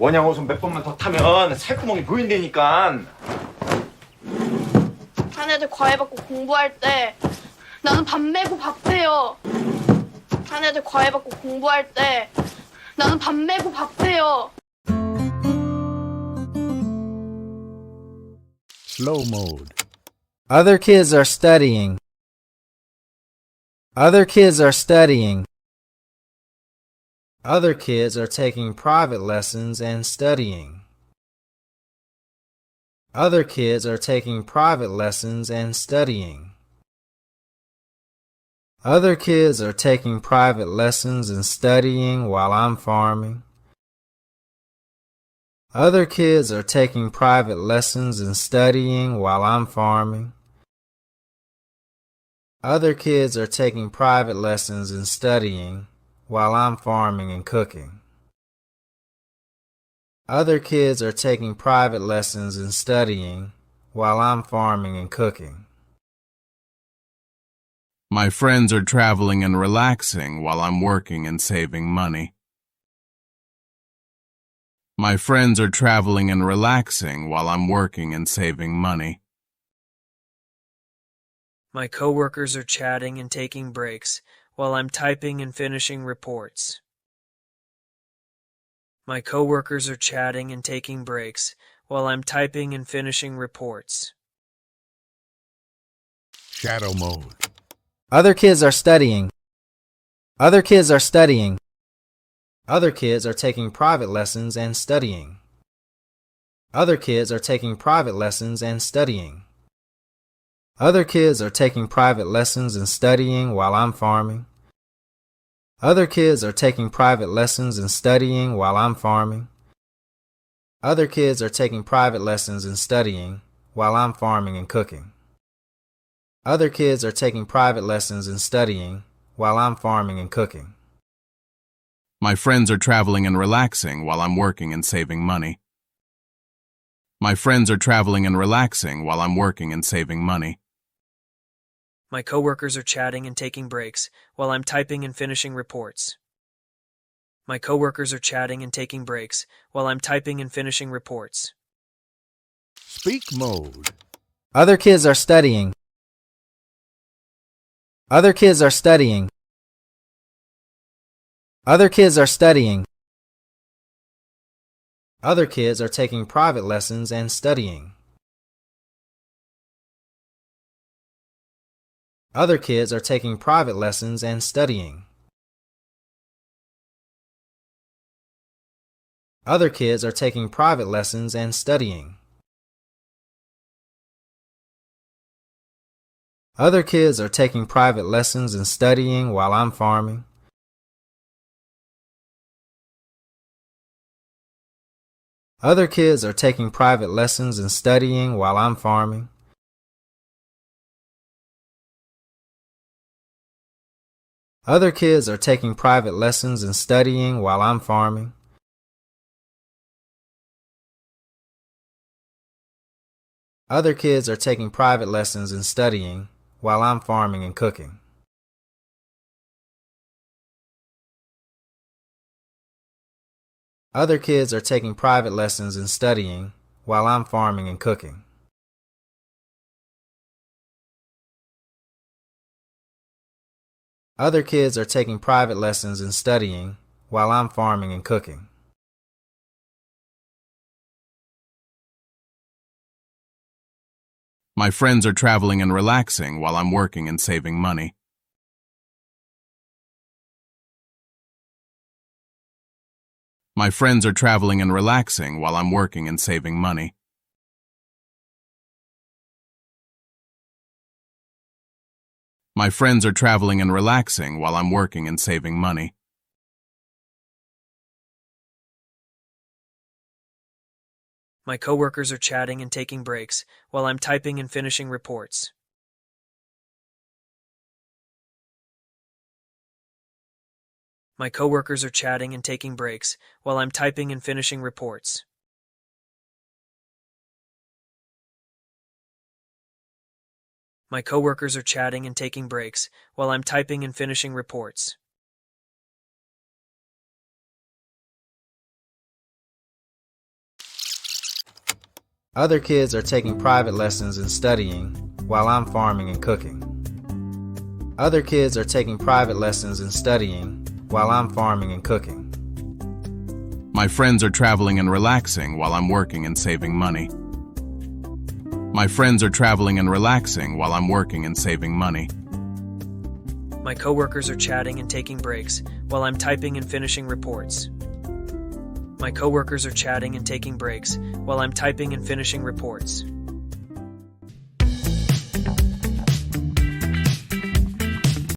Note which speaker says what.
Speaker 1: 원양어선 몇 번만 더 타면 살구멍이 보인다니까.
Speaker 2: 자네들 과외받고 공부할 때 나는 밥 메고 밥해요. 자네들 과외받고 공부할 때 나는 밥 메고 밥해요.
Speaker 3: Slow mode. Other kids are studying. Other kids are studying. Other kids are taking private lessons and studying. Other kids are taking private lessons and studying. Other kids are taking private lessons and studying while I'm farming. Other kids are taking private lessons and studying while I'm farming. Other kids are taking private lessons and studying while I'm farming and cooking. Other kids are taking private lessons and studying while I'm farming and cooking.
Speaker 4: My friends are traveling and relaxing while I'm working and saving money. My friends are traveling and relaxing while I'm working and saving money.
Speaker 5: My coworkers are chatting and taking breaks while I'm typing and finishing reports. My coworkers are chatting and taking breaks while I'm typing and finishing reports.
Speaker 3: Shadow mode. Other kids are studying. Other kids are studying. Other kids are taking private lessons and studying. Other kids are taking private lessons and studying. Other kids are taking private lessons and studying while I'm farming. Other kids are taking private lessons and studying while I'm farming. Other kids are taking private lessons and studying while I'm farming and cooking. Other kids are taking private lessons and studying while I'm farming and cooking.
Speaker 4: My friends are traveling and relaxing while I'm working and saving money. My friends are traveling and relaxing while I'm working and saving money.
Speaker 5: My coworkers are chatting and taking breaks while I'm typing and finishing reports. My coworkers are chatting and taking breaks while I'm typing and finishing reports.
Speaker 3: Speak mode. Other kids are studying. Other kids are studying. Other kids are studying. Other kids are taking private lessons and studying. Other kids are taking private lessons and studying. Other kids are taking private lessons and studying. Other kids are taking private lessons and studying while I'm farming. Other kids are taking private lessons and studying while I'm farming. Other kids are taking private lessons and studying while I'm farming. Other kids are taking private lessons and studying while I'm farming and cooking. Other kids are taking private lessons and studying while I'm farming and cooking. Other kids are taking private lessons and studying while I'm farming and cooking.
Speaker 4: My friends are traveling and relaxing while I'm working and saving money. My friends are traveling and relaxing while I'm working and saving money. My friends are traveling and relaxing while I'm working and saving money.
Speaker 5: My coworkers are chatting and taking breaks while I'm typing and finishing reports. My coworkers are chatting and taking breaks while I'm typing and finishing reports. My coworkers are chatting and taking breaks while I'm typing and finishing reports.
Speaker 3: Other kids are taking private lessons and studying while I'm farming and cooking. Other kids are taking private lessons and studying while I'm farming and cooking.
Speaker 4: My friends are traveling and relaxing while I'm working and saving money. My friends are traveling and relaxing while I'm working and saving money.
Speaker 5: My coworkers are chatting and taking breaks while I'm typing and finishing reports. My coworkers are chatting and taking breaks while I'm typing and finishing reports.